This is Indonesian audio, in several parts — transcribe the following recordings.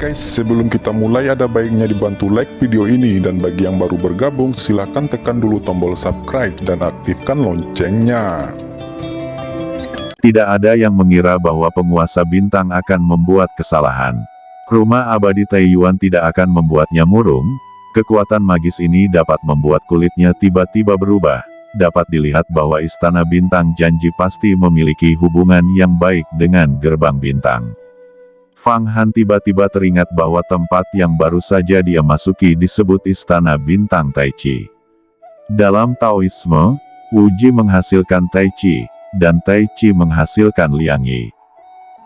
guys, sebelum kita mulai ada baiknya dibantu like video ini, dan bagi yang baru bergabung silahkan tekan dulu tombol subscribe dan aktifkan loncengnya. Tidak ada yang mengira bahwa penguasa bintang akan membuat kesalahan. Rumah abadi Taiyuan tidak akan membuatnya murung. Kekuatan magis ini dapat membuat kulitnya tiba-tiba berubah. Dapat dilihat bahwa istana bintang janji pasti memiliki hubungan yang baik dengan gerbang bintang. Fang Han tiba-tiba teringat bahwa tempat yang baru saja dia masuki disebut Istana Bintang Tai Chi. Dalam Taoisme, Wuji menghasilkan Tai Chi, dan Tai Chi menghasilkan Liang Yi.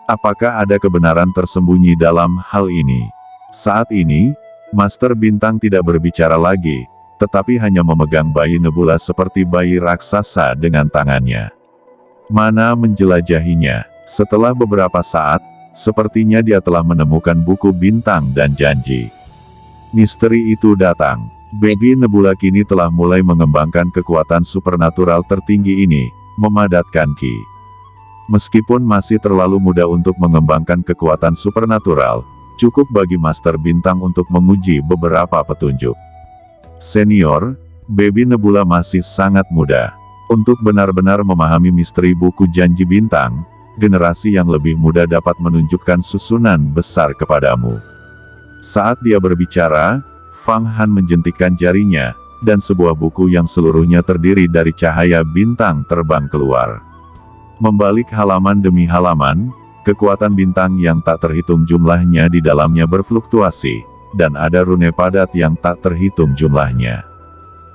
Apakah ada kebenaran tersembunyi dalam hal ini? Saat ini, Master Bintang tidak berbicara lagi, tetapi hanya memegang bayi nebula seperti bayi raksasa dengan tangannya. Mana menjelajahinya. Setelah beberapa saat, sepertinya dia telah menemukan buku bintang dan janji. Misteri itu datang. Baby Nebula kini telah mulai mengembangkan kekuatan supernatural tertinggi ini, memadatkan Ki. Meskipun masih terlalu muda untuk mengembangkan kekuatan supernatural, cukup bagi Master Bintang untuk menguji beberapa petunjuk. Senior, Baby Nebula masih sangat muda. Untuk benar-benar memahami misteri buku janji bintang, generasi yang lebih muda dapat menunjukkan susunan besar kepadamu. Saat dia berbicara, Fang Han menjentikkan jarinya, dan sebuah buku yang seluruhnya terdiri dari cahaya bintang terbang keluar. Membalik halaman demi halaman, kekuatan bintang yang tak terhitung jumlahnya di dalamnya berfluktuasi, dan ada rune padat yang tak terhitung jumlahnya.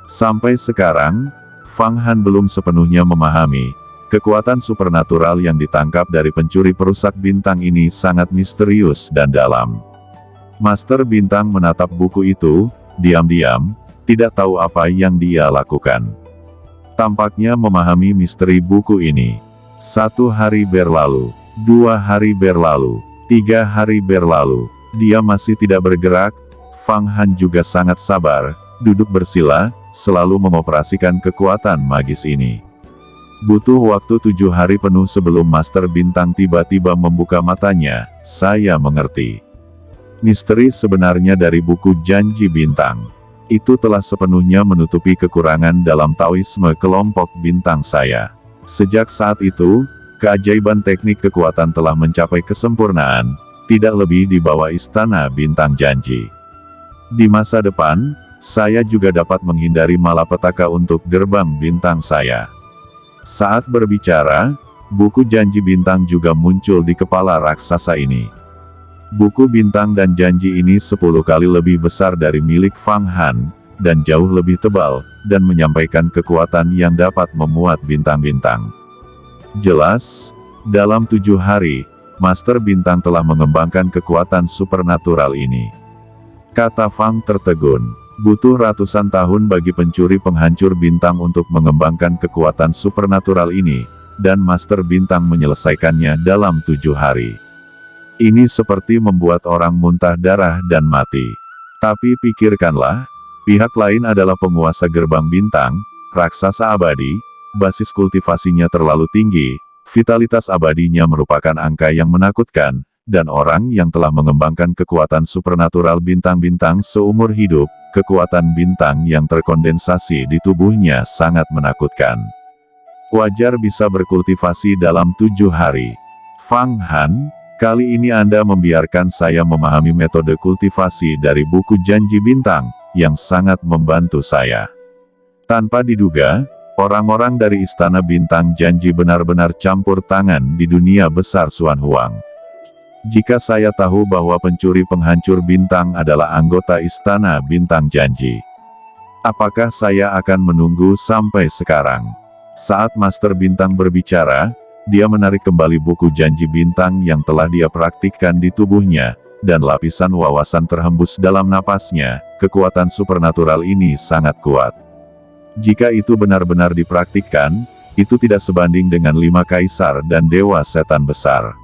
Sampai sekarang, Fang Han belum sepenuhnya memahami. Kekuatan supernatural yang ditangkap dari pencuri perusak bintang ini sangat misterius dan dalam. Master Bintang menatap buku itu, diam-diam, tidak tahu apa yang dia lakukan. Tampaknya memahami misteri buku ini. 1 hari berlalu, 2 hari berlalu, 3 hari berlalu, dia masih tidak bergerak. Fang Han juga sangat sabar, duduk bersila, selalu mengoperasikan kekuatan magis ini. Butuh waktu 7 hari penuh sebelum Master Bintang tiba-tiba membuka matanya. Saya mengerti. Misteri sebenarnya dari buku janji bintang. Itu telah sepenuhnya menutupi kekurangan dalam Taoisme kelompok bintang saya. Sejak saat itu, keajaiban teknik kekuatan telah mencapai kesempurnaan, tidak lebih di bawah Istana Bintang Janji. Di masa depan, saya juga dapat menghindari malapetaka untuk gerbang bintang saya. Saat berbicara, buku janji bintang juga muncul di kepala raksasa ini. Buku bintang dan janji ini 10 kali lebih besar dari milik Fang Han, dan jauh lebih tebal, dan menyampaikan kekuatan yang dapat memuat bintang-bintang. Jelas, dalam 7 hari, Master Bintang telah mengembangkan kekuatan supernatural ini. Kata Fang tertegun. Butuh ratusan tahun bagi pencuri penghancur bintang untuk mengembangkan kekuatan supernatural ini, dan Master Bintang menyelesaikannya dalam 7 hari. Ini seperti membuat orang muntah darah dan mati. Tapi pikirkanlah, pihak lain adalah penguasa gerbang bintang, raksasa abadi, basis kultivasinya terlalu tinggi, vitalitas abadinya merupakan angka yang menakutkan, dan orang yang telah mengembangkan kekuatan supernatural bintang-bintang seumur hidup, kekuatan bintang yang terkondensasi di tubuhnya sangat menakutkan. Wajar bisa berkultivasi dalam 7 hari. Fang Han, kali ini Anda membiarkan saya memahami metode kultivasi dari buku janji bintang, yang sangat membantu saya. Tanpa diduga, orang-orang dari Istana Bintang Janji benar-benar campur tangan di dunia besar Xuan Huang. Jika saya tahu bahwa pencuri penghancur bintang adalah anggota Istana Bintang Janji, apakah saya akan menunggu sampai sekarang? Saat Master Bintang berbicara, dia menarik kembali buku janji bintang yang telah dia praktikkan di tubuhnya, dan lapisan wawasan terhembus dalam napasnya. Kekuatan supernatural ini sangat kuat. Jika itu benar-benar dipraktikkan, itu tidak sebanding dengan 5 kaisar dan dewa setan besar.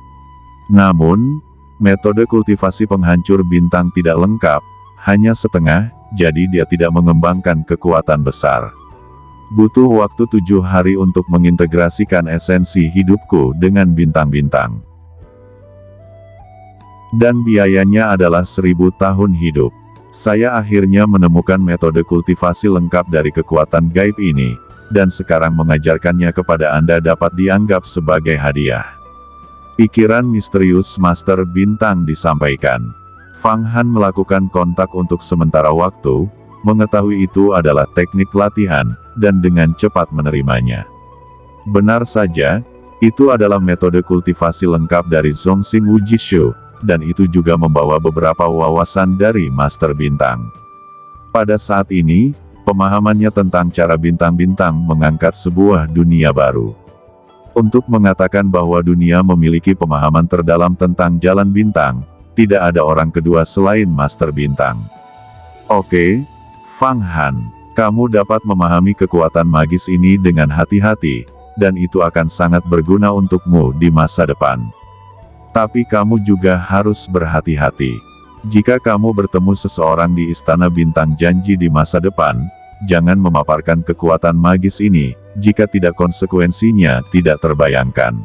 Namun, metode kultivasi penghancur bintang tidak lengkap, hanya setengah, jadi dia tidak mengembangkan kekuatan besar. Butuh waktu 7 hari untuk mengintegrasikan esensi hidupku dengan bintang-bintang. Dan biayanya adalah 1000 tahun hidup. Saya akhirnya menemukan metode kultivasi lengkap dari kekuatan gaib ini, dan sekarang mengajarkannya kepada Anda dapat dianggap sebagai hadiah. Pikiran misterius Master Bintang disampaikan. Fang Han melakukan kontak untuk sementara waktu, mengetahui itu adalah teknik latihan, dan dengan cepat menerimanya. Benar saja, itu adalah metode kultivasi lengkap dari Zhongxing Wujishu, dan itu juga membawa beberapa wawasan dari Master Bintang. Pada saat ini, pemahamannya tentang cara bintang-bintang mengangkat sebuah dunia baru. Untuk mengatakan bahwa dunia memiliki pemahaman terdalam tentang jalan bintang, tidak ada orang kedua selain Master Bintang. Oke, Fang Han, kamu dapat memahami kekuatan magis ini dengan hati-hati, dan itu akan sangat berguna untukmu di masa depan. Tapi kamu juga harus berhati-hati. Jika kamu bertemu seseorang di Istana Bintang Janji di masa depan, jangan memaparkan kekuatan magis ini, jika tidak konsekuensinya tidak terbayangkan.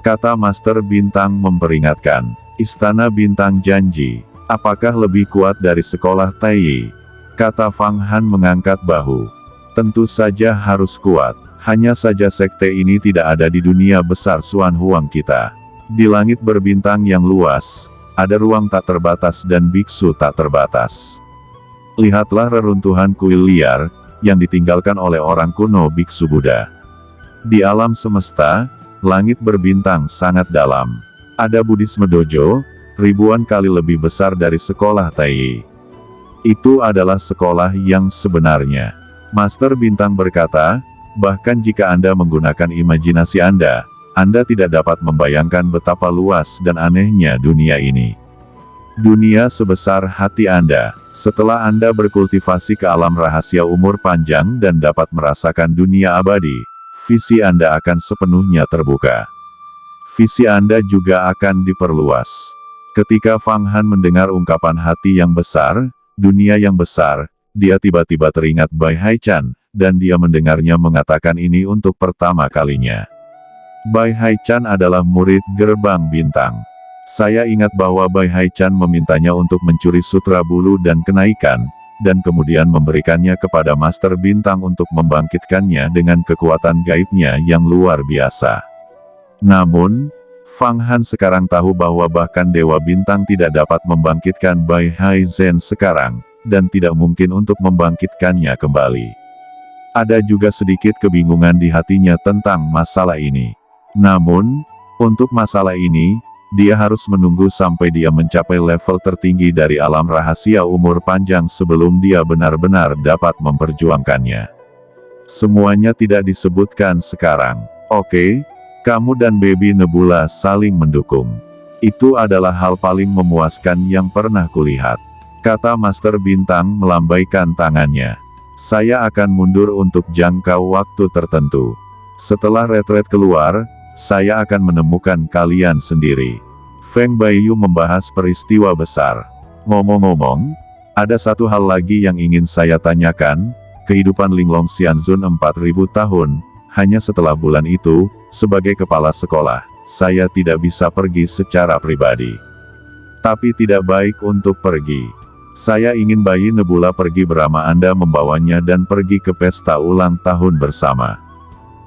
Kata Master Bintang memperingatkan, Istana Bintang Janji, apakah lebih kuat dari sekolah Tai? Kata Fang Han mengangkat bahu. Tentu saja harus kuat, hanya saja sekte ini tidak ada di dunia besar Xuan Huang kita. Di langit berbintang yang luas, ada ruang tak terbatas dan biksu tak terbatas. Lihatlah reruntuhan kuil liar, yang ditinggalkan oleh orang kuno biksu Buddha. Di alam semesta, langit berbintang sangat dalam. Ada Buddhisme dojo, ribuan kali lebih besar dari sekolah Tai. Itu adalah sekolah yang sebenarnya. Master Bintang berkata, bahkan jika Anda menggunakan imajinasi Anda tidak dapat membayangkan betapa luas dan anehnya dunia ini. Dunia sebesar hati Anda. Setelah Anda berkultivasi ke alam rahasia umur panjang dan dapat merasakan dunia abadi, visi Anda akan sepenuhnya terbuka. Visi Anda juga akan diperluas. Ketika Fang Han mendengar ungkapan hati yang besar, dunia yang besar, dia tiba-tiba teringat Bai Haichan, dan dia mendengarnya mengatakan ini untuk pertama kalinya. Bai Haichan adalah murid Gerbang Bintang. Saya ingat bahwa Bai Haichan memintanya untuk mencuri sutra bulu dan kenaikan, dan kemudian memberikannya kepada Master Bintang untuk membangkitkannya dengan kekuatan gaibnya yang luar biasa. Namun, Fang Han sekarang tahu bahwa bahkan Dewa Bintang tidak dapat membangkitkan Bai Haizhen sekarang, dan tidak mungkin untuk membangkitkannya kembali. Ada juga sedikit kebingungan di hatinya tentang masalah ini. Namun, untuk masalah ini, dia harus menunggu sampai dia mencapai level tertinggi dari alam rahasia umur panjang sebelum dia benar-benar dapat memperjuangkannya. Semuanya tidak disebutkan sekarang. Oke, kamu dan Baby Nebula saling mendukung. Itu adalah hal paling memuaskan yang pernah kulihat. Kata Master Bintang melambaikan tangannya. Saya akan mundur untuk jangka waktu tertentu. Setelah retret keluar, saya akan menemukan kalian sendiri. Feng Baiyu membahas peristiwa besar. Ngomong-ngomong, ada satu hal lagi yang ingin saya tanyakan, kehidupan Linglong Xianzun 4000 tahun, hanya setelah bulan itu, sebagai kepala sekolah, saya tidak bisa pergi secara pribadi. Tapi tidak baik untuk pergi. Saya ingin Bayi Nebula pergi bersama Anda membawanya dan pergi ke pesta ulang tahun bersama.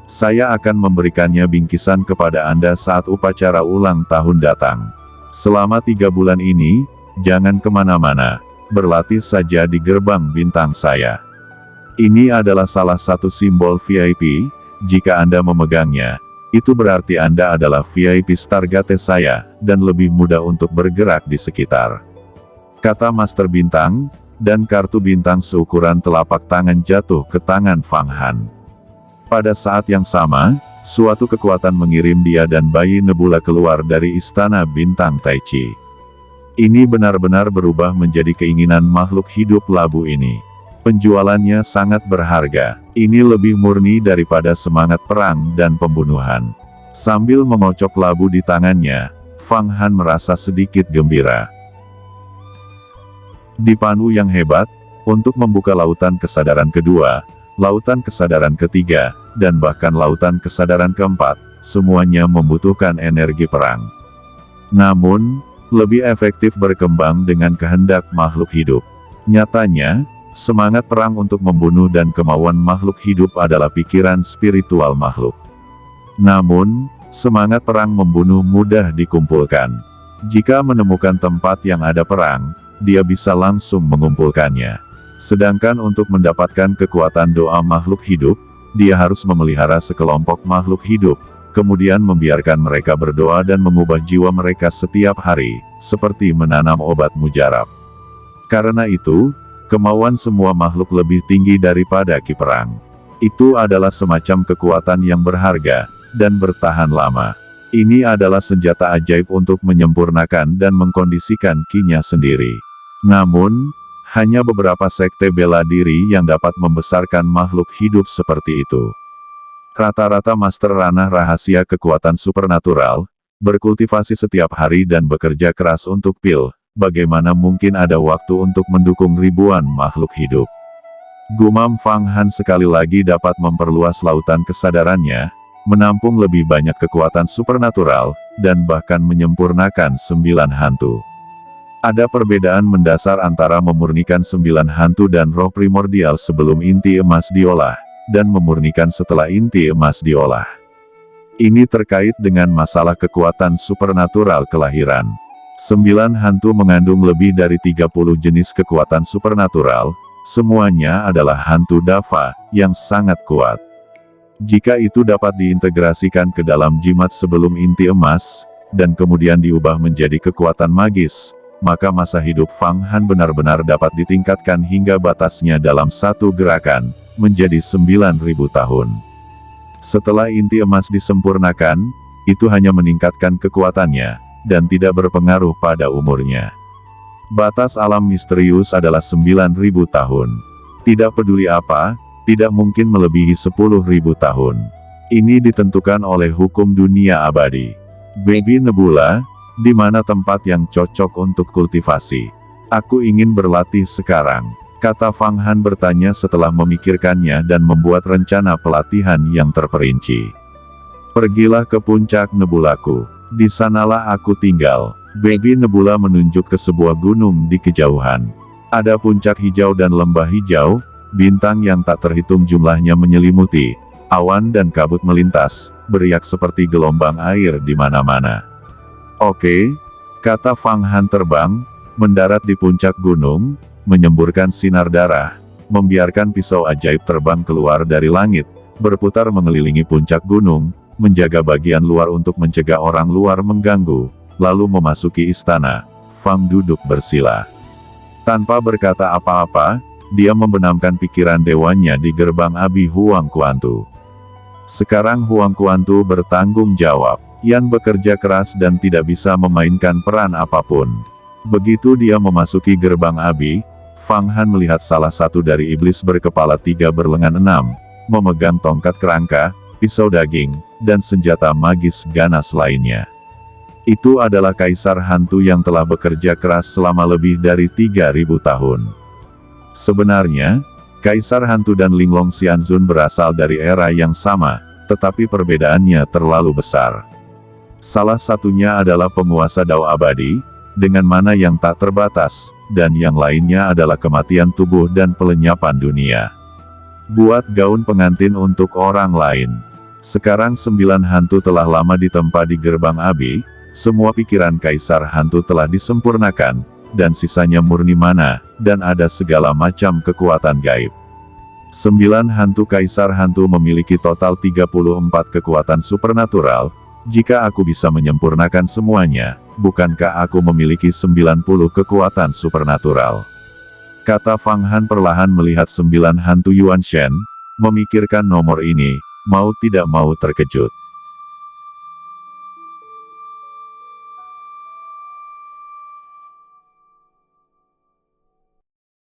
Saya akan memberikannya bingkisan kepada Anda saat upacara ulang tahun datang. Selama 3 bulan ini, jangan kemana-mana, berlatih saja di Gerbang Bintang saya. Ini adalah salah satu simbol VIP, jika Anda memegangnya, itu berarti Anda adalah VIP Stargate saya, dan lebih mudah untuk bergerak di sekitar. Kata Master Bintang, dan kartu bintang seukuran telapak tangan jatuh ke tangan Fang Han. Pada saat yang sama, suatu kekuatan mengirim dia dan Bayi Nebula keluar dari Istana Bintang Taichi. Ini benar-benar berubah menjadi keinginan makhluk hidup labu ini. Penjualannya sangat berharga. Ini lebih murni daripada semangat perang dan pembunuhan. Sambil mengocok labu di tangannya, Fang Han merasa sedikit gembira. Di Panu yang hebat, untuk membuka lautan kesadaran kedua, lautan kesadaran ketiga, dan bahkan lautan kesadaran keempat, semuanya membutuhkan energi perang. Namun, lebih efektif berkembang dengan kehendak makhluk hidup. Nyatanya, semangat perang untuk membunuh dan kemauan makhluk hidup adalah pikiran spiritual makhluk. Namun, semangat perang membunuh mudah dikumpulkan. Jika menemukan tempat yang ada perang, dia bisa langsung mengumpulkannya. Sedangkan untuk mendapatkan kekuatan doa makhluk hidup, dia harus memelihara sekelompok makhluk hidup, kemudian membiarkan mereka berdoa dan mengubah jiwa mereka setiap hari, seperti menanam obat mujarab. Karena itu, kemauan semua makhluk lebih tinggi daripada ki perang. Itu adalah semacam kekuatan yang berharga, dan bertahan lama. Ini adalah senjata ajaib untuk menyempurnakan dan mengkondisikan ki-nya sendiri. Namun, hanya beberapa sekte bela diri yang dapat membesarkan makhluk hidup seperti itu. Rata-rata master ranah rahasia kekuatan supernatural, berkultivasi setiap hari dan bekerja keras untuk pil, bagaimana mungkin ada waktu untuk mendukung ribuan makhluk hidup. Gumam Fang Han sekali lagi dapat memperluas lautan kesadarannya, menampung lebih banyak kekuatan supernatural, dan bahkan menyempurnakan 9 hantu. Ada perbedaan mendasar antara memurnikan 9 hantu dan roh primordial sebelum inti emas diolah, dan memurnikan setelah inti emas diolah. Ini terkait dengan masalah kekuatan supernatural kelahiran. 9 hantu mengandung lebih dari 30 jenis kekuatan supernatural, semuanya adalah hantu Dava, yang sangat kuat. Jika itu dapat diintegrasikan ke dalam jimat sebelum inti emas, dan kemudian diubah menjadi kekuatan magis, maka masa hidup Fang Han benar-benar dapat ditingkatkan hingga batasnya dalam satu gerakan, menjadi 9.000 tahun. Setelah inti emas disempurnakan, itu hanya meningkatkan kekuatannya, dan tidak berpengaruh pada umurnya. Batas alam misterius adalah 9.000 tahun. Tidak peduli apa, tidak mungkin melebihi 10.000 tahun. Ini ditentukan oleh hukum dunia abadi. Baby Nebula, di mana tempat yang cocok untuk kultivasi? Aku ingin berlatih sekarang, kata Fang Han bertanya setelah memikirkannya dan membuat rencana pelatihan yang terperinci. Pergilah ke puncak nebulaku, di sanalah aku tinggal. Baby Nebula menunjuk ke sebuah gunung di kejauhan. Ada puncak hijau dan lembah hijau, bintang yang tak terhitung jumlahnya menyelimuti, awan dan kabut melintas, beriak seperti gelombang air di mana-mana. Oke, kata Fang Han terbang, mendarat di puncak gunung, menyemburkan sinar darah, membiarkan pisau ajaib terbang keluar dari langit, berputar mengelilingi puncak gunung, menjaga bagian luar untuk mencegah orang luar mengganggu, lalu memasuki istana. Fang duduk bersila. Tanpa berkata apa-apa, dia membenamkan pikiran dewanya di gerbang Abi Huang Kuantu. Sekarang Huang Kuantu bertanggung jawab. Yan bekerja keras dan tidak bisa memainkan peran apapun. Begitu dia memasuki gerbang Abi, Fang Han melihat salah satu dari iblis berkepala 3 berlengan 6, memegang tongkat kerangka, pisau daging, dan senjata magis ganas lainnya. Itu adalah kaisar hantu yang telah bekerja keras selama lebih dari 3.000 tahun. Sebenarnya, kaisar hantu dan Linglong Xianzun berasal dari era yang sama, tetapi perbedaannya terlalu besar. Salah satunya adalah penguasa Dao abadi, dengan mana yang tak terbatas, dan yang lainnya adalah kematian tubuh dan pelenyapan dunia. Buat gaun pengantin untuk orang lain. Sekarang 9 hantu telah lama ditempa di gerbang Abi, semua pikiran kaisar hantu telah disempurnakan, dan sisanya murni mana, dan ada segala macam kekuatan gaib. 9 hantu kaisar hantu memiliki total 34 kekuatan supernatural. Jika aku bisa menyempurnakan semuanya, bukankah aku memiliki 90 kekuatan supernatural? Kata Fang Han perlahan melihat 9 hantu Yuan Shen, memikirkan nomor ini, mau tidak mau terkejut.